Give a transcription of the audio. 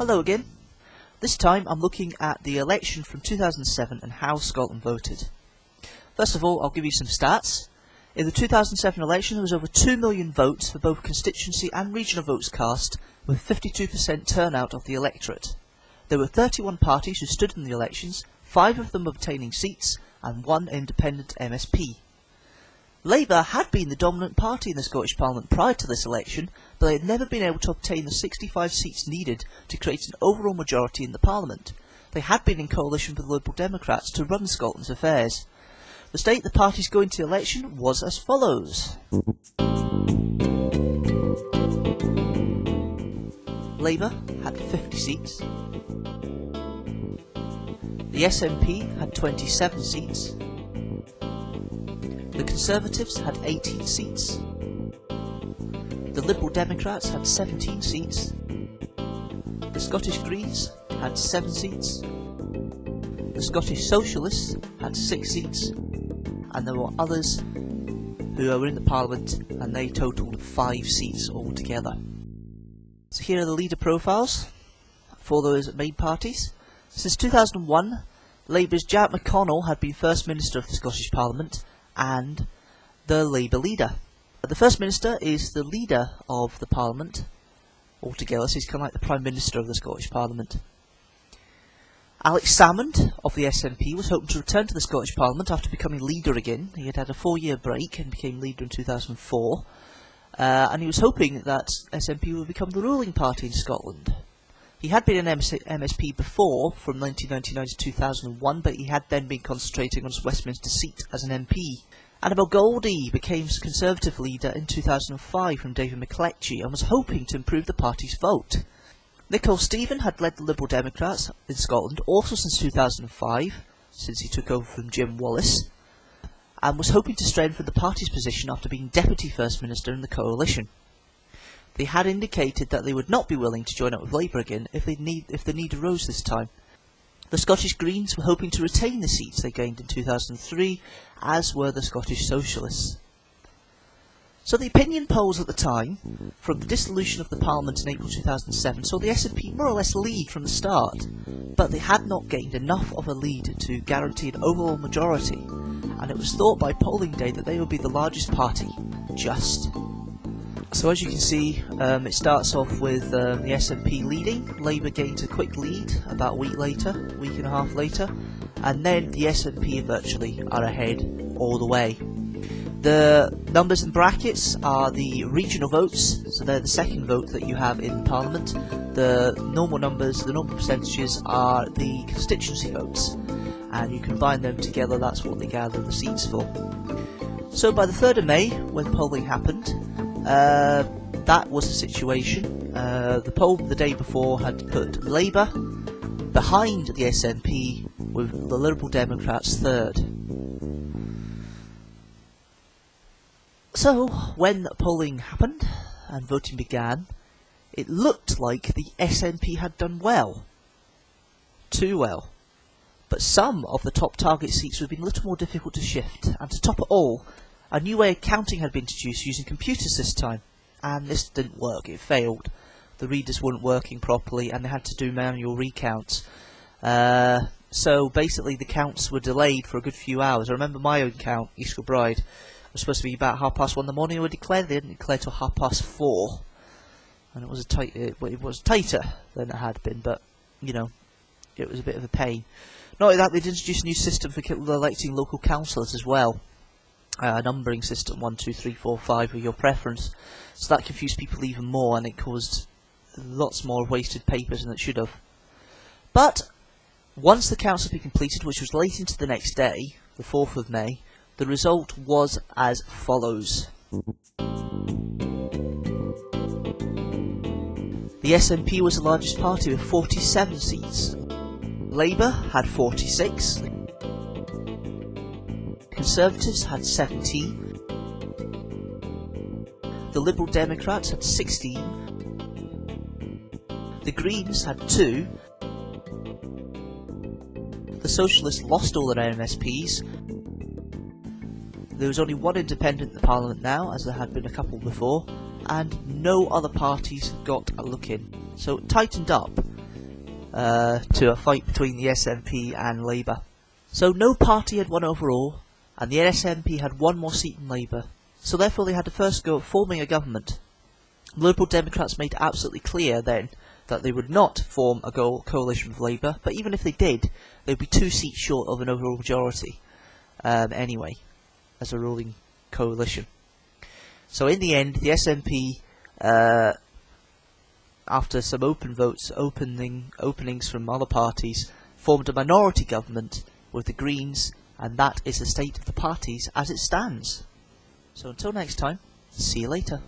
Hello again. This time I'm looking at the election from 2007 and how Scotland voted. First of all, I'll give you some stats. In the 2007 election there was over 2 million votes for both constituency and regional votes cast, with 52% turnout of the electorate. There were 31 parties who stood in the elections, 5 of them obtaining seats and 1 independent MSP. Labour had been the dominant party in the Scottish Parliament prior to this election, but they had never been able to obtain the 65 seats needed to create an overall majority in the Parliament. They had been in coalition with the Liberal Democrats to run Scotland's affairs. The state the parties going to the election was as follows. Labour had 50 seats. The SNP had 27 seats. The Conservatives had 18 seats. The Liberal Democrats had 17 seats. The Scottish Greens had 7 seats. The Scottish Socialists had 6 seats. And there were others who were in the Parliament, and they totalled 5 seats altogether. So here are the leader profiles for those main parties. Since 2001, Labour's Jack McConnell had been First Minister of the Scottish Parliament and the Labour leader. The First Minister is the leader of the Parliament altogether, so he's kind of like the Prime Minister of the Scottish Parliament. Alex Salmond of the SNP was hoping to return to the Scottish Parliament after becoming leader again. He had had a 4-year break and became leader in 2004, and he was hoping that SNP would become the ruling party in Scotland. He had been an MSP before, from 1999 to 2001, but he had then been concentrating on his Westminster seat as an MP. Annabel Goldie became Conservative leader in 2005 from David McCletchie and was hoping to improve the party's vote. Nicole Stephen had led the Liberal Democrats in Scotland also since 2005, since he took over from Jim Wallace, and was hoping to strengthen the party's position after being Deputy First Minister in the coalition. They had indicated that they would not be willing to join up with Labour again if the need arose this time. The Scottish Greens were hoping to retain the seats they gained in 2003, as were the Scottish Socialists. So the opinion polls at the time, from the dissolution of the Parliament in April 2007, saw the SNP more or less lead from the start, but they had not gained enough of a lead to guarantee an overall majority, and it was thought by polling day that they would be the largest party, just. So as you can see, it starts off with the SNP leading. Labour gains a quick lead about a week and a half later, and then the SNP virtually are ahead all the way. The numbers in brackets are the regional votes, so they're the second vote that you have in Parliament. The normal numbers, the normal percentages, are the constituency votes, and you combine them together, that's what they gather the seats for. So by the 3rd of May, when polling happened, that was the situation. The poll the day before had put Labour behind the SNP, with the Liberal Democrats third. So, when polling happened and voting began, it looked like the SNP had done well. Too well. But some of the top target seats would have been a little more difficult to shift, and to top it all, a new way of counting had been introduced using computers this time, and this didn't work, it failed. The readers weren't working properly and they had to do manual recounts. So basically the counts were delayed for a good few hours. I remember my own count, East Kilbride, was supposed to be about 1:30 in the morning. They didn't declare till 4:30, and it was tighter than it had been, but you know, it was a bit of a pain. Not only that, they'd introduced a new system for electing local councillors as well. A numbering system, 1, 2, 3, 4, 5 with your preference, so that confused people even more, and it caused lots more wasted papers than it should have. But once the counts had been completed, which was late into the next day, the 4th of May, the result was as follows. The SNP was the largest party with 47 seats. Labour had 46. Conservatives had 17. The Liberal Democrats had 16. The Greens had 2. The Socialists lost all their MSPs. There was only one independent in the Parliament now, as there had been a couple before, and no other parties got a look in. So it tightened up. to a fight between the SNP and Labour. So no party had won overall, and the SNP had one more seat than Labour, so therefore they had to first go at forming a government. The Liberal Democrats made it absolutely clear then that they would not form a coalition with Labour, but even if they did, they would be 2 seats short of an overall majority anyway, as a ruling coalition. So in the end, the SNP, after some open votes, openings from other parties, formed a minority government with the Greens, and that is the state of the parties as it stands. So until next time, see you later.